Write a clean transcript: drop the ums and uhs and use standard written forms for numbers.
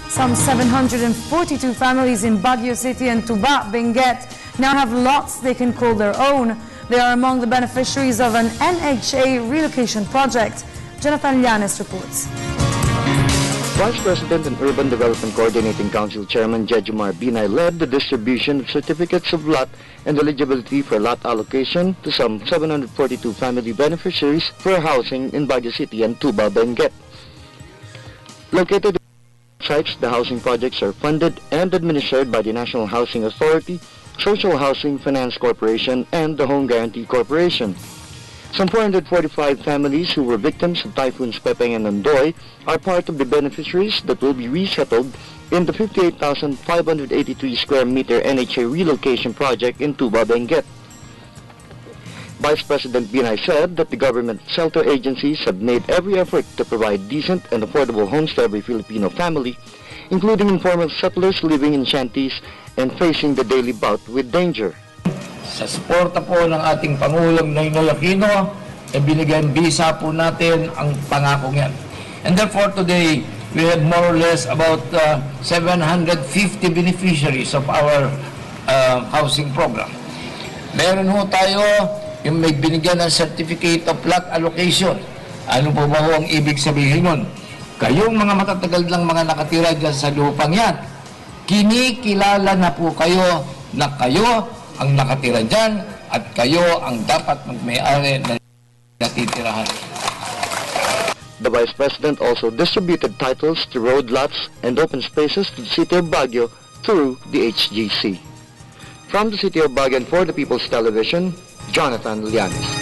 Some 742 families in Baguio City and Tuba, Benguet now have lots they can call their own. They are among the beneficiaries of an NHA relocation project. Jonathan Llanes reports. Vice President and Urban Development Coordinating Council Chairman Jejomar Binay led the distribution of certificates of lot and eligibility for lot allocation to some 742 family beneficiaries for housing in Baguio City and Tuba, Benguet. Located in sites, the housing projects are funded and administered by the National Housing Authority, Social Housing Finance Corporation, and the Home Guarantee Corporation. Some 445 families who were victims of Typhoons Pepeng and Ondoy are part of the beneficiaries that will be resettled in the 58,583 square meter NHA relocation project in Tuba, Benguet. Vice President Binay said that the government shelter agencies have made every effort to provide decent and affordable homes to every Filipino family, including informal settlers living in shanties and facing the daily bout with danger. Sa suporta po ng ating Pangulong Noynoy Aquino, binigyan bisa po natin ang pangako yan. And therefore today, we have more or less about 750 beneficiaries of our housing program. Meron ho tayo yung may binigyan ng Certificate of Lot Allocation. Ano po ba ho ang ibig sabihin nun? Kayong mga matatagal lang mga nakatira dyan sa lupang yan, kinikilala na po kayo na kayo ang nakatira dyan at kayo ang dapat magmay-ari na natitirahan. The Vice President also distributed titles to road lots and open spaces to the City of Baguio through the HGC. From the City of Baguio and for the People's Television, Jonathan Llanes.